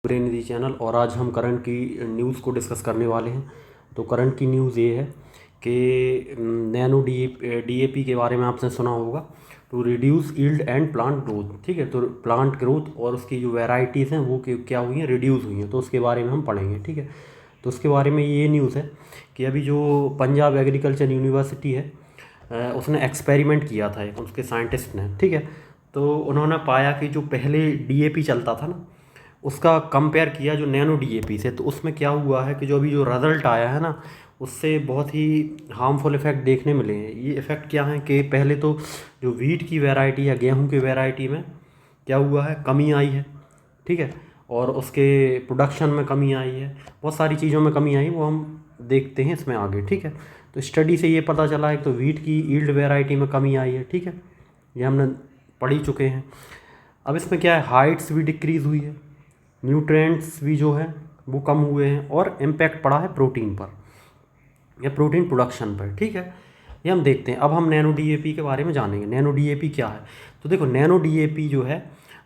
निधि channel. और आज हम करंट की न्यूज़ को डिस्कस करने वाले हैं। तो करंट की न्यूज़ ये है कि नैनो डीएपी के बारे में आपने सुना होगा, to reduce yield and plant growth. ठीक है, तो प्लांट ग्रोथ और उसकी जो वैरायटीज़ हैं वो क्या हुई हैं, रिड्यूस हुई हैं। तो उसके बारे में हम पढ़ेंगे। ठीक है, तो उसके बारे में ये न्यूज़ है कि अभी जो पंजाब एग्रीकल्चर यूनिवर्सिटी है उसने एक्सपेरिमेंट किया था एक, उसके साइंटिस्ट ने। ठीक है, तो उन्होंने पाया कि जो पहले डीएपी चलता था ना, उसका कंपेयर किया जो नैनो डीएपी से। तो उसमें क्या हुआ है कि जो अभी जो रिज़ल्ट आया है ना, उससे बहुत ही हार्मफुल इफ़ेक्ट देखने मिले हैं। ये इफ़ेक्ट क्या है कि पहले तो जो वीट की वैरायटी या गेहूं की वैरायटी में क्या हुआ है, कमी आई है। ठीक है, और उसके प्रोडक्शन में कमी आई है, बहुत सारी चीज़ों में कमी आई, वो हम देखते हैं इसमें आगे। ठीक है, तो स्टडी से ये पता चला है तो वीट की यील्ड वैरायटी में कमी आई है। ठीक है, ये हमने पढ़ ही चुके हैं। अब इसमें क्या है, हाइट्स भी डिक्रीज़ हुई है, न्यूट्रिएंट्स भी जो है वो कम हुए हैं, और इम्पैक्ट पड़ा है प्रोटीन पर या प्रोटीन प्रोडक्शन पर। ठीक है, ये हम देखते हैं। अब हम नैनो डीएपी के बारे में जानेंगे। नैनो डीएपी क्या है, तो देखो नैनो डीएपी जो है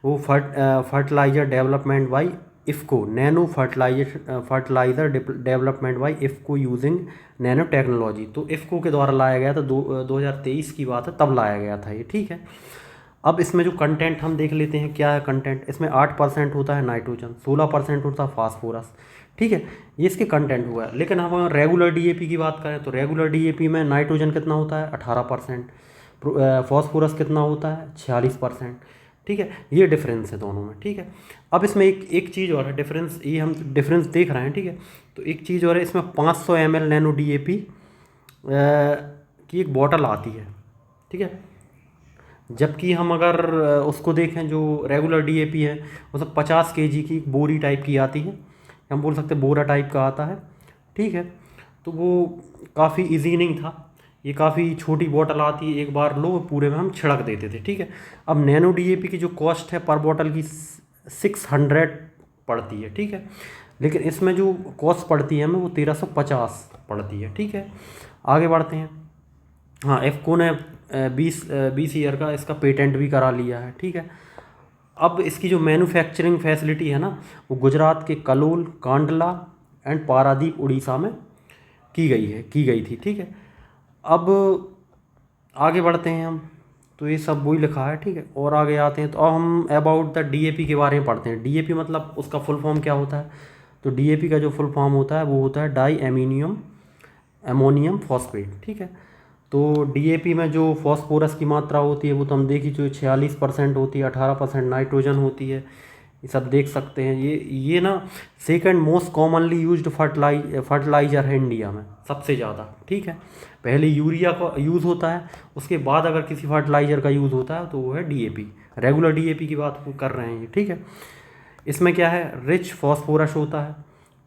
वो fertiliser development by IFFCO, nano fertiliser development by IFFCO using nano technology. तो इफ़को के द्वारा लाया गया था, 2023 की बात है, तब लाया गया था ये। ठीक है, अब इसमें जो कंटेंट हम देख लेते हैं, क्या है कंटेंट। इसमें 8% होता है नाइट्रोजन, 16% होता है फास्फोरस। ठीक है, ये इसके कंटेंट हुआ है। लेकिन हम रेगुलर डीएपी की बात करें तो रेगुलर डीएपी में नाइट्रोजन कितना होता है, 18%, फास्फोरस कितना होता है, 46%। ठीक है, ये डिफरेंस है दोनों में। ठीक है, अब इसमें एक चीज़ और है, डिफरेंस, ये हम डिफरेंस देख रहे हैं। ठीक है, तो एक चीज़ और है, इसमें 500 ml नैनो डीएपी की एक बॉटल आती है। ठीक है, जबकि हम अगर उसको देखें जो रेगुलर डीएपी है, वो सब 50 kg की बोरी टाइप की आती है, हम बोल सकते हैं बोरा टाइप का आता है। ठीक है, तो वो काफ़ी इजी नहीं था, ये काफ़ी छोटी बॉटल आती है, एक बार लो पूरे में हम छिड़क देते थे। ठीक है, अब नैनो डीएपी की जो कॉस्ट है पर बॉटल की 600 पड़ती है। ठीक है, लेकिन इसमें जो कॉस्ट पड़ती है हमें वो 1350 पड़ती है। ठीक है, आगे बढ़ते हैं। हाँ, इफ़को ने 20 ईयर का इसका पेटेंट भी करा लिया है। ठीक है, अब इसकी जो मैन्युफैक्चरिंग फैसिलिटी है ना, वो गुजरात के कलोल, कांडला एंड पारादीप उड़ीसा में की गई थी। ठीक है, अब आगे बढ़ते हैं हम, तो ये सब वही लिखा है। ठीक है, और आगे आते हैं तो अब हम अबाउट द डीएपी के बारे में पढ़ते हैं। डीएपी मतलब उसका फुल फॉर्म क्या होता है, तो डीएपी का जो फुल फॉर्म होता है वो होता है डाई अमोनियम फॉस्फेट। ठीक है, तो डीएपी में जो फॉस्फोरस की मात्रा होती है वो तो हम देख ही चुके, 46% होती है, 18% नाइट्रोजन होती है, ये सब देख सकते हैं। ये ना second most commonly used fertiliser है इंडिया में, सबसे ज़्यादा। ठीक है, पहले यूरिया का यूज़ होता है, उसके बाद अगर किसी फर्टिलाइजर का यूज़ होता है तो वो है डीएपी। रेगुलर डीएपी की बात कर रहे हैं ये। ठीक है, इसमें क्या है, रिच फॉस्फोरस होता है।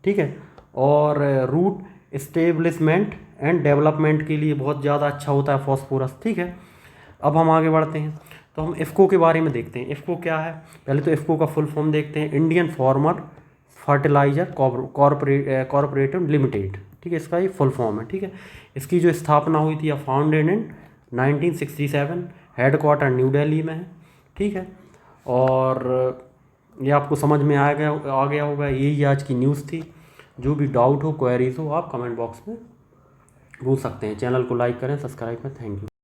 ठीक है, और रूट इस्टेब्लिशमेंट एंड डेवलपमेंट के लिए बहुत ज़्यादा अच्छा होता है फॉस्फोरस। ठीक है, अब हम आगे बढ़ते हैं तो हम इफ़को के बारे में देखते हैं। इफ़को क्या है, पहले तो इफ़को का फुल फॉर्म देखते हैं, Indian farmer fertiliser cooperative limited. ठीक है, इसका ये फुल फॉर्म है। ठीक है, इसकी जो स्थापना हुई थी या founded in 1967, headquarter new Delhi में है। ठीक है, और ये आपको समझ में आ गया होगा। यही आज की न्यूज़ थी। जो भी डाउट हो, क्वेरीज हो, आप कमेंट बॉक्स में पूछ सकते हैं। चैनल को लाइक करें, सब्सक्राइब करें। Thank you.